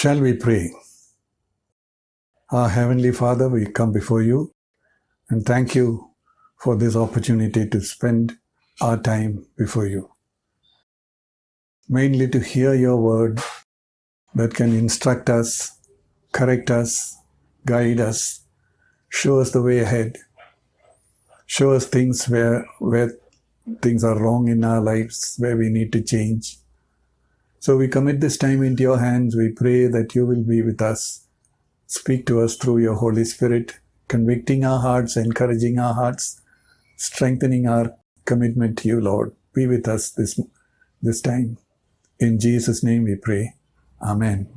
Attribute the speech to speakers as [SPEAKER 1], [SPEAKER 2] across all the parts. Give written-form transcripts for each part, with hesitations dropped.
[SPEAKER 1] Shall we pray? Our Heavenly Father, we come before you and thank you for this opportunity to spend our time before you. Mainly to hear your word that can instruct us, correct us, guide us, show us the way ahead, show us things where things are wrong in our lives, where we need to change. So we commit this time into your hands. We pray that you will be with us. Speak to us through your Holy Spirit, convicting our hearts, encouraging our hearts, strengthening our commitment to you, Lord. Be with us this time. In Jesus' name we pray. Amen.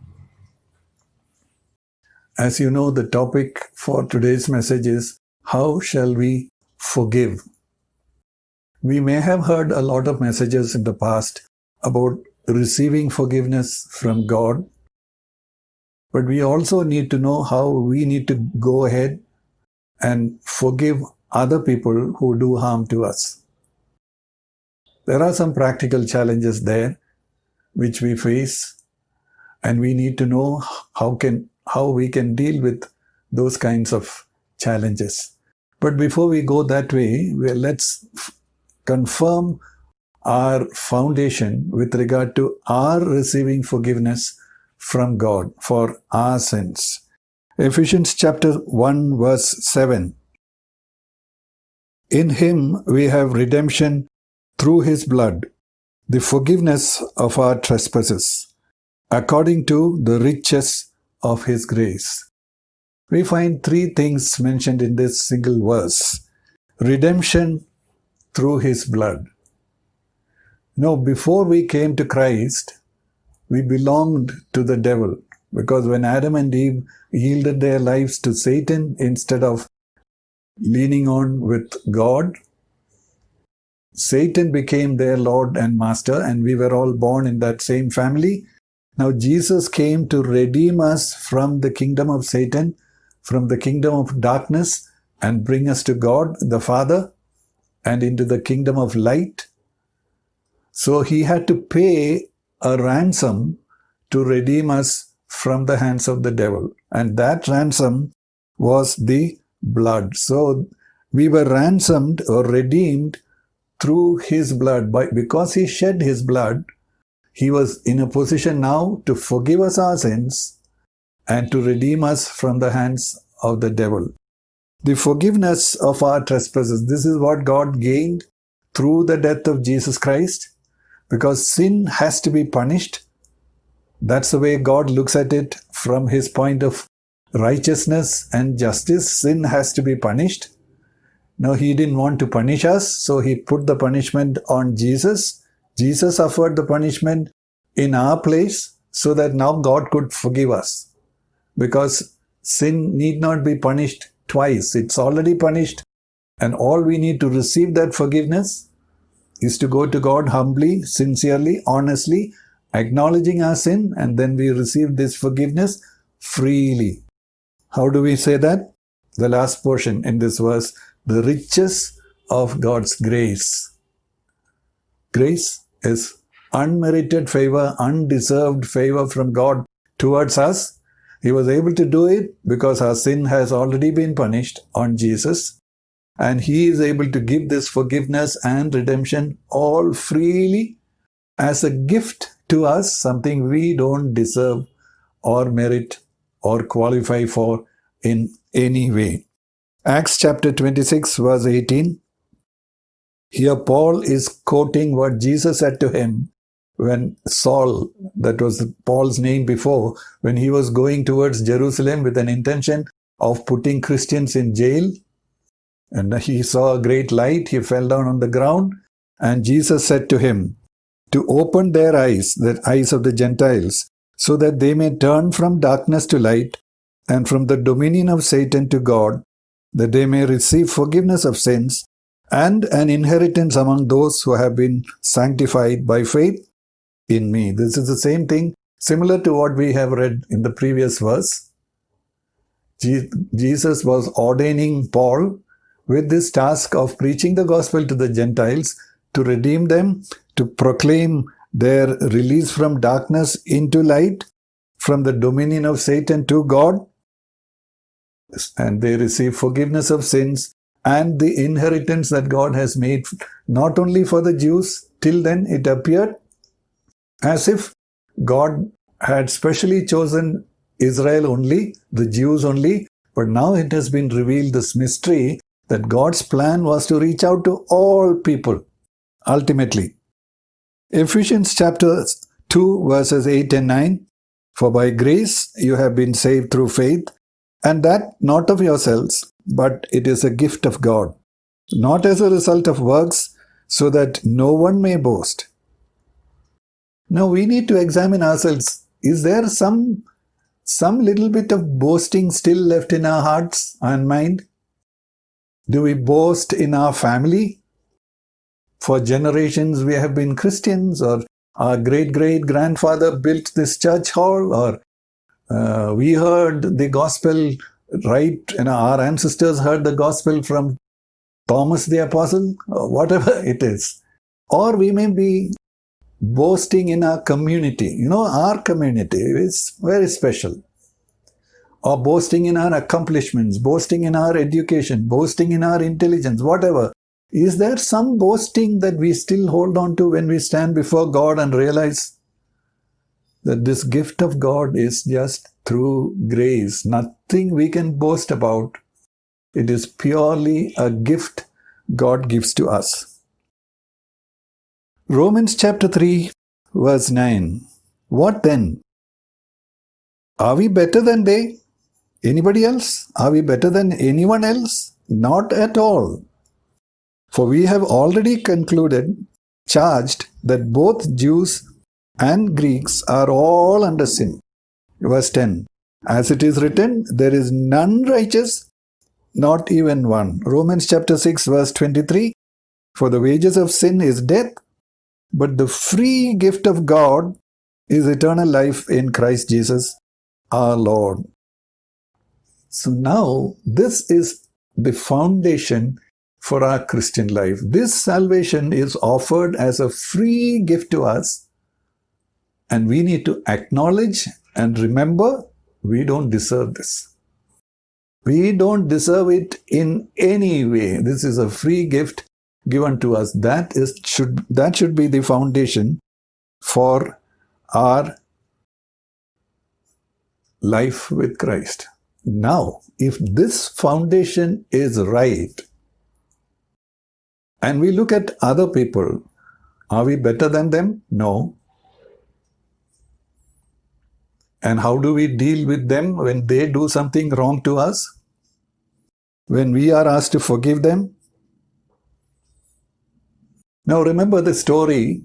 [SPEAKER 1] As you know, the topic for today's message is, how shall we forgive? We may have heard a lot of messages in the past about receiving forgiveness from God, but we also need to know how we need to go ahead and forgive other people who do harm to us. There are some practical challenges there which we face, and we need to know how we can deal with those kinds of challenges. But before we go that way, let's confirm our foundation with regard to our receiving forgiveness from God for our sins. Ephesians chapter 1 verse 7. In him we have redemption through his blood, the forgiveness of our trespasses, according to the riches of his grace. We find three things mentioned in this single verse. Redemption through his blood. No, before we came to Christ, we belonged to the devil, because when Adam and Eve yielded their lives to Satan instead of leaning on with God, Satan became their Lord and Master, and we were all born in that same family. Now Jesus came to redeem us from the kingdom of Satan, from the kingdom of darkness, and bring us to God the Father and into the kingdom of light. So he had to pay a ransom to redeem us from the hands of the devil. And that ransom was the blood. So we were ransomed or redeemed through his blood. Because he shed his blood, he was in a position now to forgive us our sins and to redeem us from the hands of the devil. The forgiveness of our trespasses, this is what God gained through the death of Jesus Christ. Because sin has to be punished. That's the way God looks at it from his point of righteousness and justice. Sin has to be punished. No, he didn't want to punish us, so he put the punishment on Jesus. Jesus suffered the punishment in our place so that now God could forgive us. Because sin need not be punished twice. It's already punished, and all we need to receive that forgiveness is to go to God humbly, sincerely, honestly, acknowledging our sin, and then we receive this forgiveness freely. How do we say that? The last portion in this verse, the riches of God's grace. Grace is unmerited favor, undeserved favor from God towards us. He was able to do it because our sin has already been punished on Jesus. And he is able to give this forgiveness and redemption all freely as a gift to us, something we don't deserve or merit or qualify for in any way. Acts chapter 26 verse 18. Here Paul is quoting what Jesus said to him when Saul, that was Paul's name before, when he was going towards Jerusalem with an intention of putting Christians in jail. And he saw a great light. He fell down on the ground. And Jesus said to him, to open their eyes, the eyes of the Gentiles, so that they may turn from darkness to light and from the dominion of Satan to God, that they may receive forgiveness of sins and an inheritance among those who have been sanctified by faith in me. This is the same thing, similar to what we have read in the previous verse. Jesus was ordaining Paul with this task of preaching the gospel to the Gentiles, to redeem them, to proclaim their release from darkness into light, from the dominion of Satan to God, and they receive forgiveness of sins and the inheritance that God has made not only for the Jews. Till then it appeared as if God had specially chosen Israel only, the Jews only, but now it has been revealed, this mystery, that God's plan was to reach out to all people ultimately. Ephesians chapter 2 verses 8 and 9, for by grace you have been saved through faith, and that not of yourselves, but it is a gift of God, not as a result of works, so that no one may boast. Now we need to examine ourselves. Is there some little bit of boasting still left in our hearts and mind? Do we boast in our family? For generations we have been Christians, or our great-great-grandfather built this church hall, or we heard the gospel, right? Our ancestors heard the gospel from Thomas the Apostle, or whatever it is. Or we may be boasting in our community. Our community is very special. Or boasting in our accomplishments, boasting in our education, boasting in our intelligence, whatever. Is there some boasting that we still hold on to when we stand before God and realize that this gift of God is just through grace, nothing we can boast about? It is purely a gift God gives to us. Romans chapter 3 verse 9. What then? Are we better than they? Anybody else? Are we better than anyone else? Not at all. For we have already charged that both Jews and Greeks are all under sin. Verse 10. As it is written, there is none righteous, not even one. Romans chapter 6 verse 23. For the wages of sin is death, but the free gift of God is eternal life in Christ Jesus our Lord. So now this is the foundation for our Christian life. This salvation is offered as a free gift to us, and we need to acknowledge and remember we don't deserve this. We don't deserve it in any way. This is a free gift given to us. That should be the foundation for our life with Christ. Now, if this foundation is right, and we look at other people, are we better than them? No. And how do we deal with them when they do something wrong to us? When we are asked to forgive them? Now remember the story,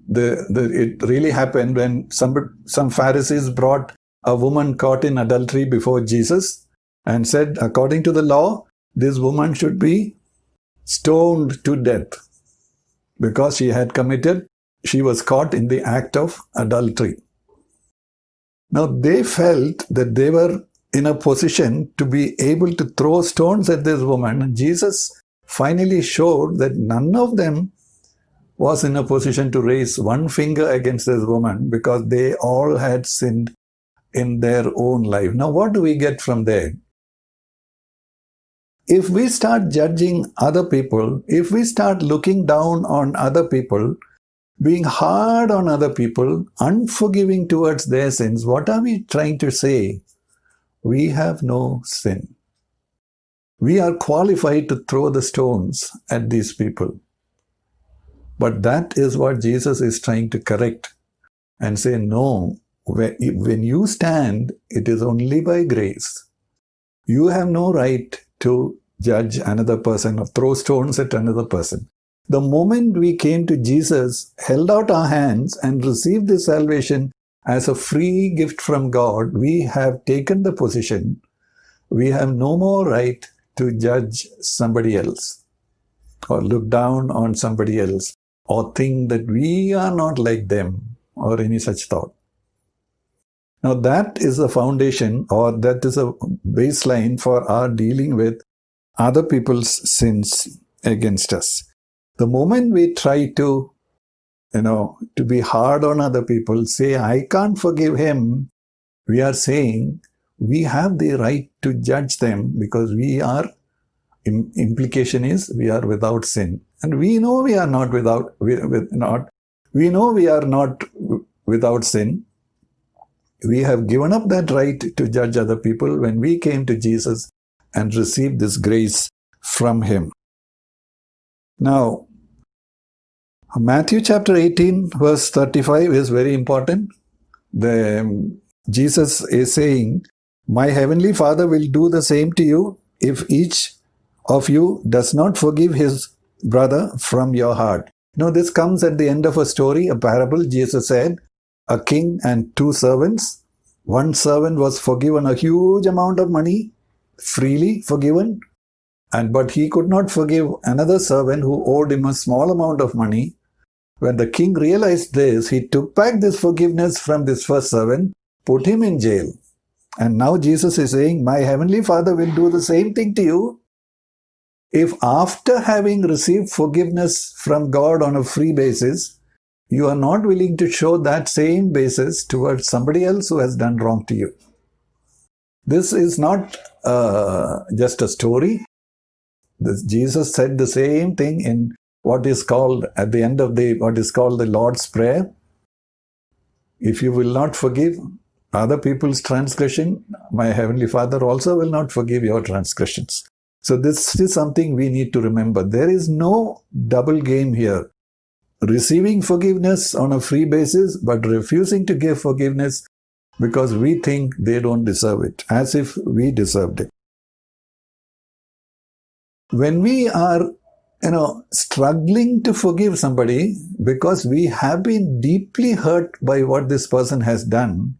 [SPEAKER 1] it really happened when some Pharisees brought a woman caught in adultery before Jesus and said, according to the law, this woman should be stoned to death because she was caught in the act of adultery. Now they felt that they were in a position to be able to throw stones at this woman. And Jesus finally showed that none of them was in a position to raise one finger against this woman because they all had sinned in their own life. Now what do we get from there? If we start judging other people, if we start looking down on other people, being hard on other people, unforgiving towards their sins, what are we trying to say? We have no sin. We are qualified to throw the stones at these people. But that is what Jesus is trying to correct and say, no, when you stand, it is only by grace. You have no right to judge another person or throw stones at another person. The moment we came to Jesus, held out our hands and received this salvation as a free gift from God, we have taken the position. We have no more right to judge somebody else or look down on somebody else or think that we are not like them or any such thought. Now that is the foundation, or that is a baseline for our dealing with other people's sins against us. The moment we try to be hard on other people, say, I can't forgive him We are saying we have the right to judge them because we are, implication is we are without sin. And we know we are not without, we know we are not without sin. We have given up that right to judge other people when we came to Jesus and received this grace from Him. Now, Matthew chapter 18 verse 35 is very important. Jesus is saying, "My heavenly Father will do the same to you if each of you does not forgive his brother from your heart." Now, this comes at the end of a story, a parable. Jesus said, a king and two servants. One servant was forgiven a huge amount of money, freely forgiven, but he could not forgive another servant who owed him a small amount of money. When the king realized this, he took back this forgiveness from this first servant, put him in jail. And now Jesus is saying, my heavenly Father will do the same thing to you if after having received forgiveness from God on a free basis, you are not willing to show that same basis towards somebody else who has done wrong to you. This is not just a story. Jesus said the same thing in what is called at the end of what is called the Lord's Prayer. If you will not forgive other people's transgression, my heavenly Father also will not forgive your transgressions. So this is something we need to remember. There is no double game here. Receiving forgiveness on a free basis, but refusing to give forgiveness because we think they don't deserve it, as if we deserved it. When we are struggling to forgive somebody because we have been deeply hurt by what this person has done,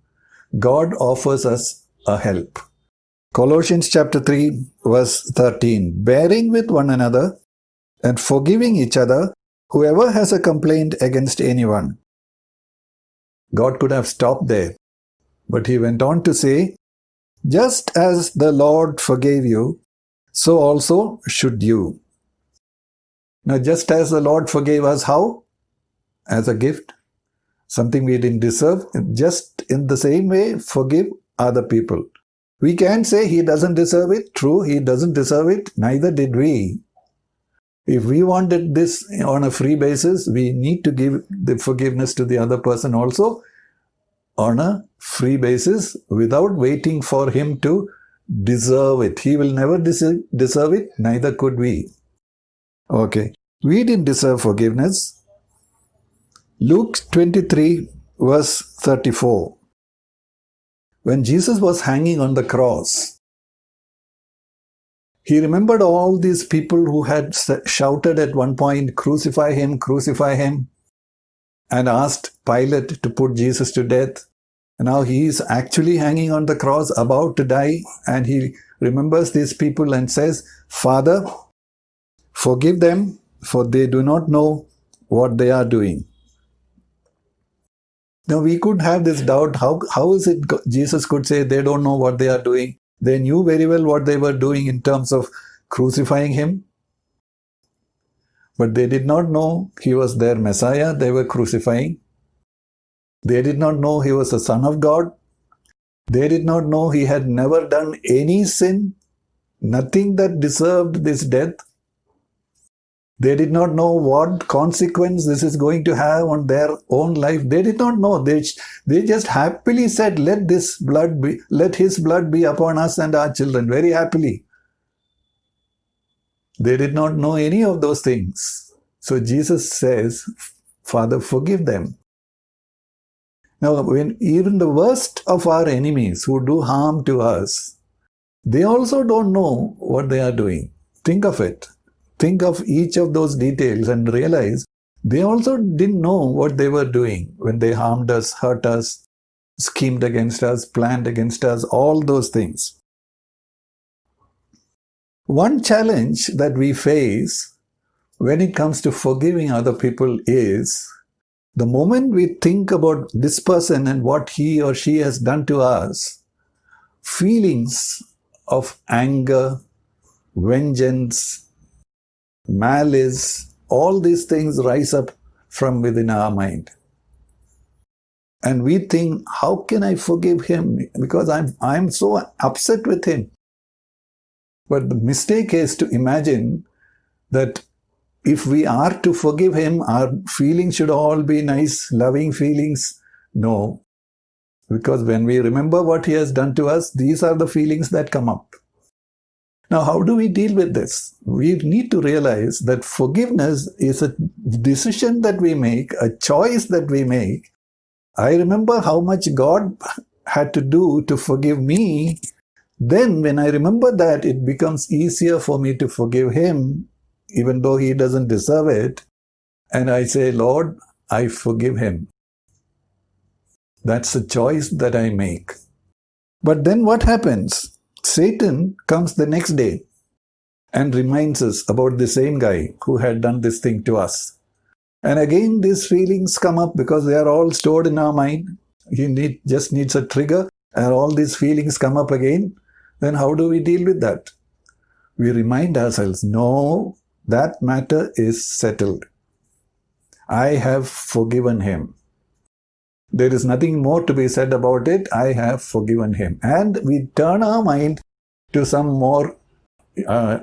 [SPEAKER 1] God offers us a help. Colossians chapter 3 verse 13, bearing with one another and forgiving each other, whoever has a complaint against anyone. God could have stopped there, but He went on to say, just as the Lord forgave you, so also should you. Now, just as the Lord forgave us, how? As a gift, something we didn't deserve. Just in the same way, forgive other people. We can't say He doesn't deserve it. True, He doesn't deserve it. Neither did we. If we wanted this on a free basis, we need to give the forgiveness to the other person also on a free basis without waiting for him to deserve it. He will never deserve it, neither could we. Okay, we didn't deserve forgiveness. Luke 23 verse 34. When Jesus was hanging on the cross, He remembered all these people who had shouted at one point, crucify Him, and asked Pilate to put Jesus to death. And now He is actually hanging on the cross, about to die, and He remembers these people and says, Father, forgive them, for they do not know what they are doing. Now we could have this doubt, how is it Jesus could say they don't know what they are doing? They knew very well what they were doing in terms of crucifying Him. But they did not know He was their Messiah they were crucifying. They did not know He was the Son of God. They did not know He had never done any sin, nothing that deserved this death. They did not know what consequence this is going to have on their own life. They did not know. They just happily said, let His blood be upon us and our children, very happily. They did not know any of those things. So Jesus says, Father, forgive them. Now, when even the worst of our enemies who do harm to us, they also don't know what they are doing. Think of it. Think of each of those details and realize they also didn't know what they were doing when they harmed us, hurt us, schemed against us, planned against us, all those things. One challenge that we face when it comes to forgiving other people is the moment we think about this person and what he or she has done to us, feelings of anger, vengeance, malice, all these things rise up from within our mind. And we think, how can I forgive him? Because I'm so upset with him. But the mistake is to imagine that if we are to forgive him, our feelings should all be nice, loving feelings. No. Because when we remember what he has done to us, these are the feelings that come up. Now, how do we deal with this? We need to realize that forgiveness is a decision that we make, a choice that we make. I remember how much God had to do to forgive me. Then when I remember that, it becomes easier for me to forgive him, even though he doesn't deserve it. And I say, Lord, I forgive him. That's a choice that I make. But then what happens? Satan comes the next day and reminds us about the same guy who had done this thing to us. And again, these feelings come up because they are all stored in our mind. He just needs a trigger, and all these feelings come up again. Then how do we deal with that? We remind ourselves, no, that matter is settled. I have forgiven him. There is nothing more to be said about it. I have forgiven him. And we turn our mind to some more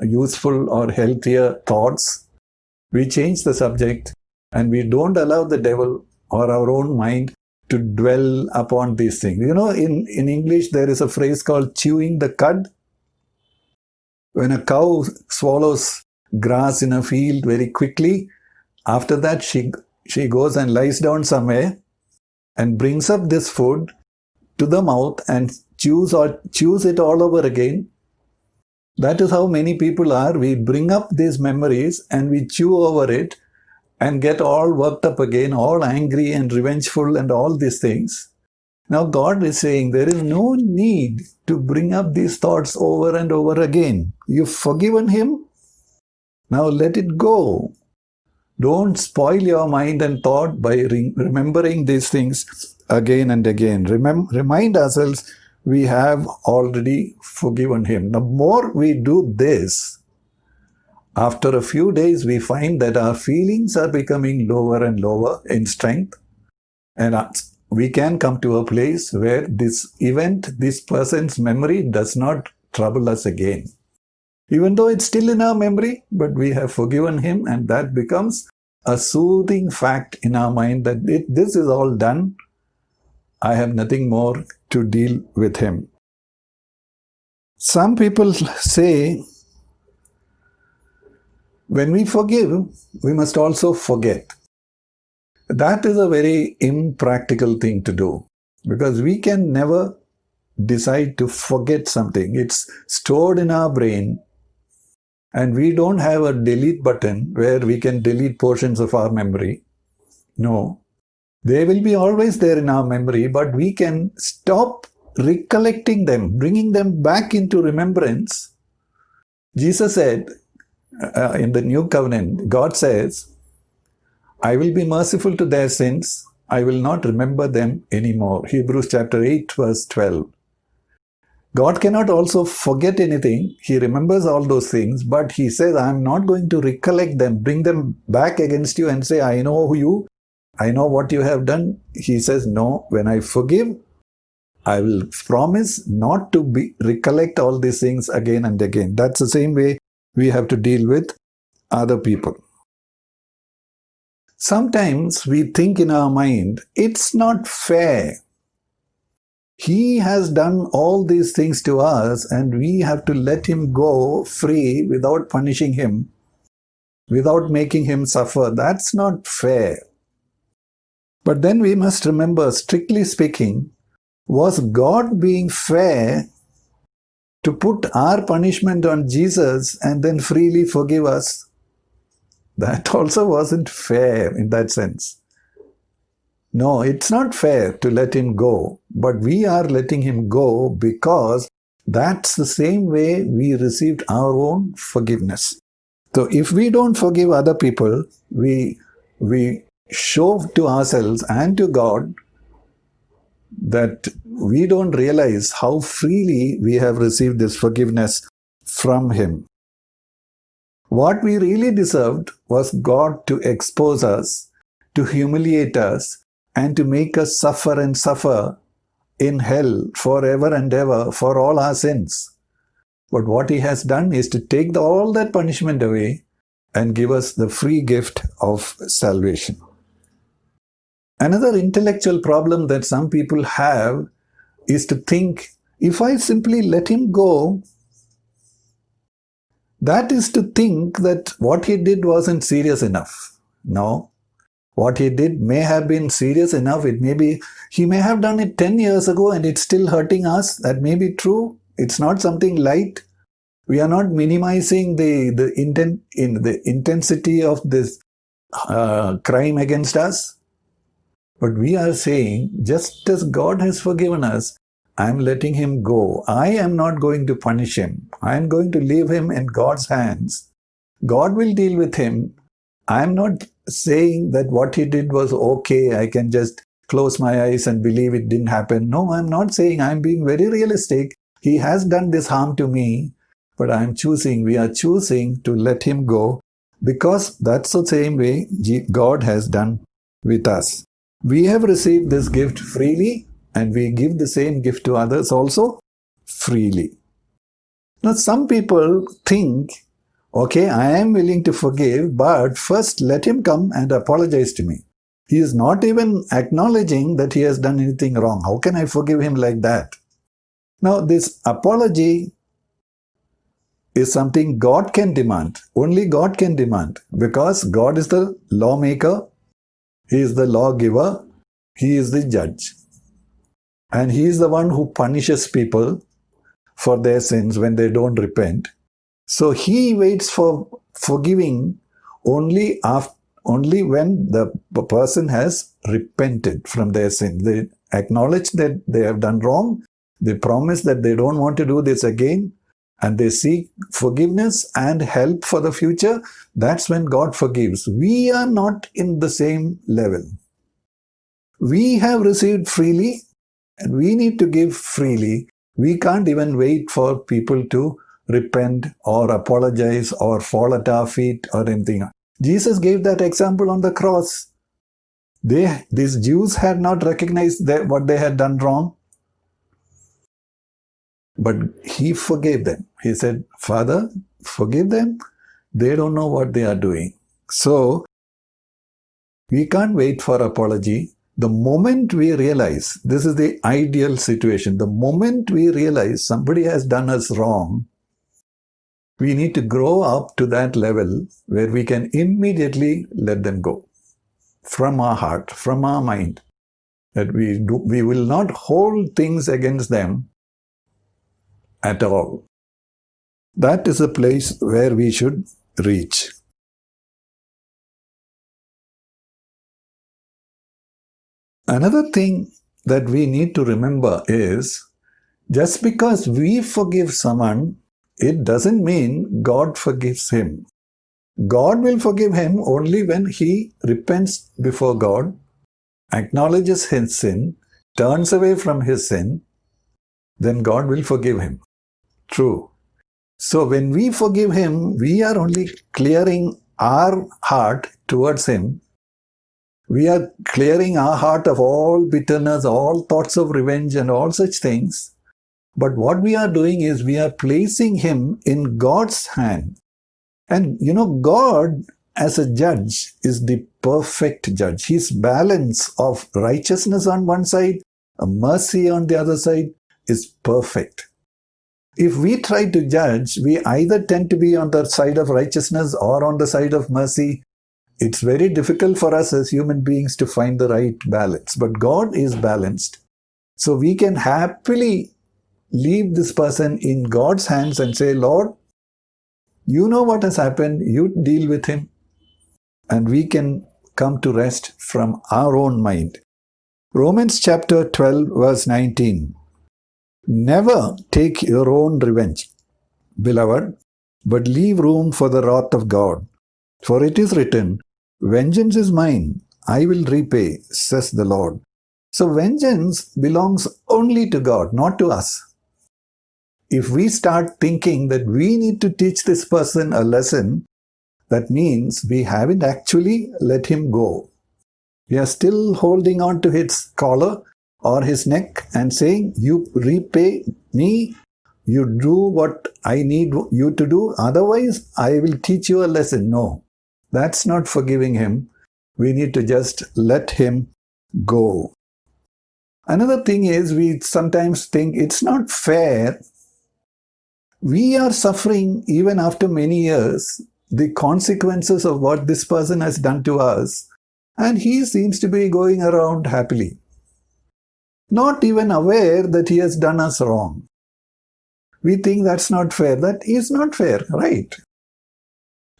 [SPEAKER 1] useful or healthier thoughts. We change the subject and we don't allow the devil or our own mind to dwell upon these things. You know, in English, there is a phrase called chewing the cud. When a cow swallows grass in a field very quickly, after that she goes and lies down somewhere and brings up this food to the mouth and chews it all over again. That is how many people are. We bring up these memories and we chew over it and get all worked up again, all angry and revengeful and all these things. Now God is saying there is no need to bring up these thoughts over and over again. You've forgiven him. Now let it go. Don't spoil your mind and thought by remembering these things again and again. Remind ourselves we have already forgiven him. The more we do this, after a few days we find that our feelings are becoming lower and lower in strength, and we can come to a place where this event, this person's memory does not trouble us again. Even though it's still in our memory, but we have forgiven him, and that becomes a soothing fact in our mind that this is all done. I have nothing more to deal with him. Some people say, when we forgive, we must also forget. That is a very impractical thing to do, because we can never decide to forget something. It's stored in our brain, and we don't have a delete button where we can delete portions of our memory. No. They will be always there in our memory, but we can stop recollecting them, bringing them back into remembrance. Jesus said, in the New Covenant, God says, I will be merciful to their sins. I will not remember them anymore. Hebrews chapter 8, verse 12. God cannot also forget anything. He remembers all those things, but he says, I'm not going to recollect them, bring them back against you and say, I know you, I know what you have done. He says, no, when I forgive, I will promise not to recollect all these things again and again. That's the same way we have to deal with other people. Sometimes we think in our mind, it's not fair. He has done all these things to us and we have to let him go free without punishing him, without making him suffer. That's not fair. But then we must remember, strictly speaking, was God being fair to put our punishment on Jesus and then freely forgive us? That also wasn't fair in that sense. No, it's not fair to let him go, but we are letting him go because that's the same way we received our own forgiveness. So if we don't forgive other people, we show to ourselves and to God that we don't realize how freely we have received this forgiveness from him. What we really deserved was God to expose us, to humiliate us, and to make us suffer and suffer in hell forever and ever for all our sins. But what he has done is to take all that punishment away and give us the free gift of salvation. Another intellectual problem that some people have is to think, if I simply let him go, that is to think that what he did wasn't serious enough. No. What he did may have been serious enough. It may be, he may have done it 10 years ago and it's still hurting us. That may be true. It's not something light. We are not minimizing the intensity of this crime against us. But we are saying, just as God has forgiven us, I am letting him go. I am not going to punish him. I am going to leave him in God's hands. God will deal with him. I am not saying that what he did was okay. I can just close my eyes and believe it didn't happen. No, I'm not saying. I'm being very realistic. He has done this harm to me, but we are choosing to let him go because that's the same way God has done with us. We have received this gift freely and we give the same gift to others also freely. Now, some people think, okay, I am willing to forgive, but first let him come and apologize to me. He is not even acknowledging that he has done anything wrong. How can I forgive him like that? Now, this apology is something God can demand. Only God can demand because God is the lawmaker. He is the lawgiver. He is the judge. And he is the one who punishes people for their sins when they don't repent. So he waits for forgiving only when the person has repented from their sin. They acknowledge that they have done wrong. They promise that they don't want to do this again. And they seek forgiveness and help for the future. That's when God forgives. We are not in the same level. We have received freely and we need to give freely. We can't even wait for people to repent or apologize or fall at our feet or anything. Jesus gave that example on the cross. These Jews had not recognized what they had done wrong. But he forgave them. He said, Father, forgive them. They don't know what they are doing. So, we can't wait for apology. The moment we realize, this is the ideal situation, the moment we realize somebody has done us wrong, we need to grow up to that level where we can immediately let them go from our heart, from our mind. That we will not hold things against them at all. That is a place where we should reach. Another thing that we need to remember is, just because we forgive someone, it doesn't mean God forgives him. God will forgive him only when he repents before God, acknowledges his sin, turns away from his sin, then God will forgive him. True. So when we forgive him, we are only clearing our heart towards him. We are clearing our heart of all bitterness, all thoughts of revenge and all such things. But what we are doing is we are placing him in God's hand. And God as a judge is the perfect judge. His balance of righteousness on one side, a mercy on the other side is perfect. If we try to judge, we either tend to be on the side of righteousness or on the side of mercy. It's very difficult for us as human beings to find the right balance. But God is balanced. So we can happily leave this person in God's hands and say, Lord, you know what has happened. You deal with him. And we can come to rest from our own mind. Romans chapter 12, verse 19. Never take your own revenge, beloved, but leave room for the wrath of God. For it is written, vengeance is mine, I will repay, says the Lord. So vengeance belongs only to God, not to us. If we start thinking that we need to teach this person a lesson, that means we haven't actually let him go. We are still holding on to his collar or his neck and saying, you repay me, you do what I need you to do, otherwise I will teach you a lesson. No, that's not forgiving him. We need to just let him go. Another thing is, we sometimes think it's not fair. We are suffering even after many years the consequences of what this person has done to us, and he seems to be going around happily, not even aware that he has done us wrong. We think that's not fair. That is not fair, right?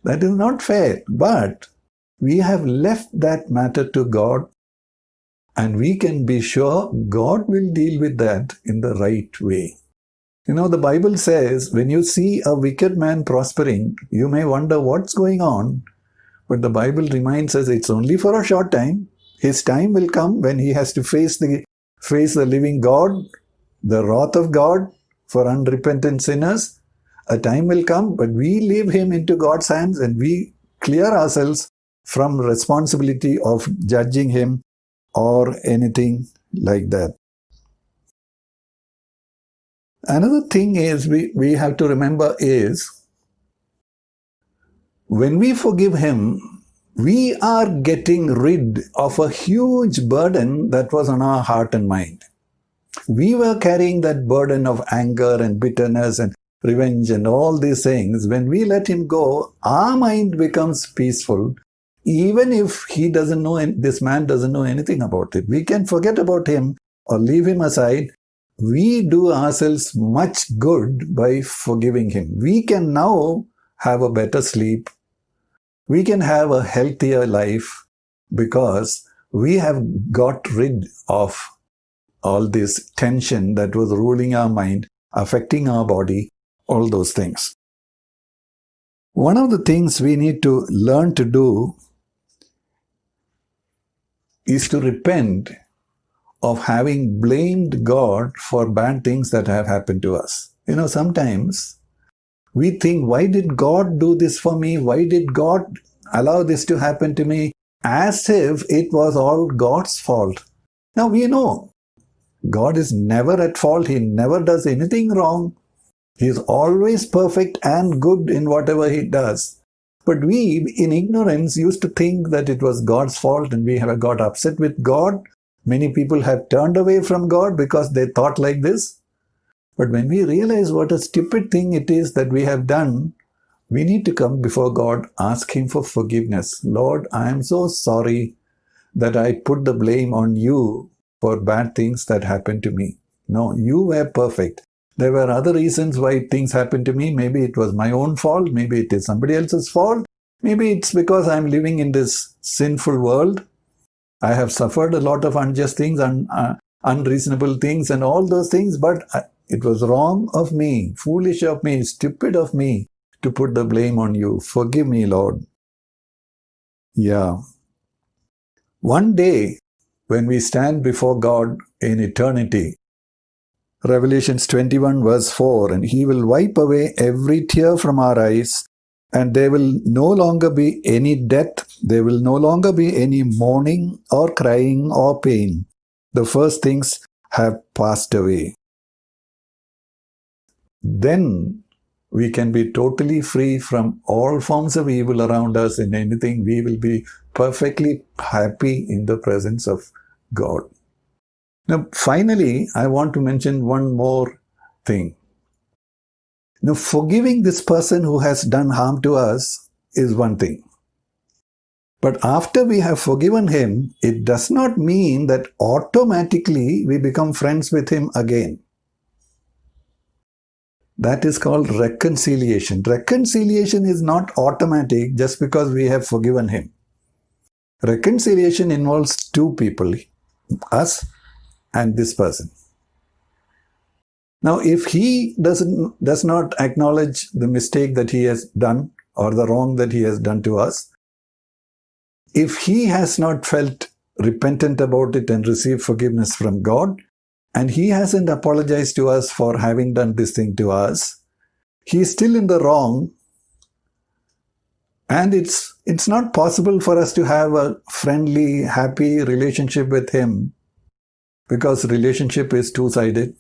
[SPEAKER 1] That is not fair. But we have left that matter to God, and we can be sure God will deal with that in the right way. You know, the Bible says, when you see a wicked man prospering, you may wonder what's going on. But the Bible reminds us it's only for a short time. His time will come when he has to face the living God, the wrath of God for unrepentant sinners. A time will come, but we leave him into God's hands and we clear ourselves from responsibility of judging him or anything like that. Another thing is we have to remember is, when we forgive him, we are getting rid of a huge burden that was on our heart and mind. We were carrying that burden of anger and bitterness and revenge and all these things. When we let him go, our mind becomes peaceful. Even if he doesn't know, this man doesn't know anything about it, we can forget about him or leave him aside. We do ourselves much good by forgiving him. We can now have a better sleep. We can have a healthier life because we have got rid of all this tension that was ruling our mind, affecting our body, all those things. One of the things we need to learn to do is to repent of having blamed God for bad things that have happened to us. You know, sometimes we think, why did God do this for me? Why did God allow this to happen to me? As if it was all God's fault. Now we know God is never at fault. He never does anything wrong. He is always perfect and good in whatever he does. But we, in ignorance, used to think that it was God's fault and we have got upset with God. Many people have turned away from God because they thought like this. But when we realize what a stupid thing it is that we have done, we need to come before God, ask him for forgiveness. Lord, I am so sorry that I put the blame on you for bad things that happened to me. No, you were perfect. There were other reasons why things happened to me. Maybe it was my own fault. Maybe it is somebody else's fault. Maybe it's because I'm living in this sinful world. I have suffered a lot of unjust things and unreasonable things and all those things, but it was wrong of me, foolish of me, stupid of me to put the blame on you. Forgive me, Lord. Yeah. One day, when we stand before God in eternity, Revelations 21 verse 4, and he will wipe away every tear from our eyes, and there will no longer be any death, there will no longer be any mourning or crying or pain. The first things have passed away. Then we can be totally free from all forms of evil around us and anything. We will be perfectly happy in the presence of God. Now, finally, I want to mention one more thing. Now, forgiving this person who has done harm to us is one thing. But after we have forgiven him, it does not mean that automatically we become friends with him again. That is called reconciliation. Reconciliation is not automatic just because we have forgiven him. Reconciliation involves two people, us and this person. Now, if he does not acknowledge the mistake that he has done or the wrong that he has done to us, if he has not felt repentant about it and received forgiveness from God, and he hasn't apologized to us for having done this thing to us, he is still in the wrong. And it's not possible for us to have a friendly, happy relationship with him because relationship is two-sided.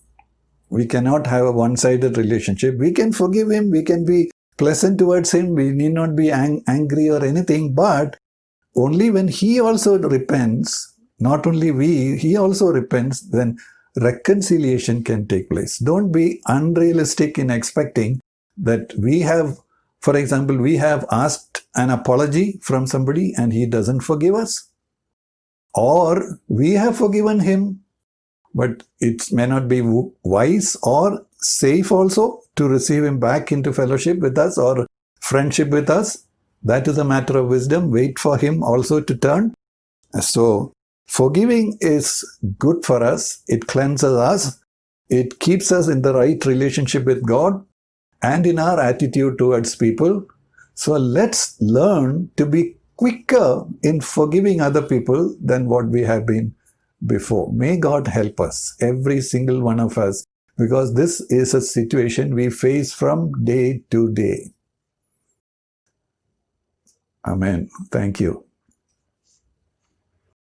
[SPEAKER 1] We cannot have a one-sided relationship. We can forgive him. We can be pleasant towards him. We need not be angry or anything. But only when he also repents, not only we, he also repents, then reconciliation can take place. Don't be unrealistic in expecting that we have, for example, we have asked an apology from somebody and he doesn't forgive us. Or we have forgiven him, but it may not be wise or safe also to receive him back into fellowship with us or friendship with us. That is a matter of wisdom. Wait for him also to turn. So forgiving is good for us. It cleanses us. It keeps us in the right relationship with God and in our attitude towards people. So let's learn to be quicker in forgiving other people than what we have been before. May God help us, every single one of us, because this is a situation we face from day to day. Amen. Thank you.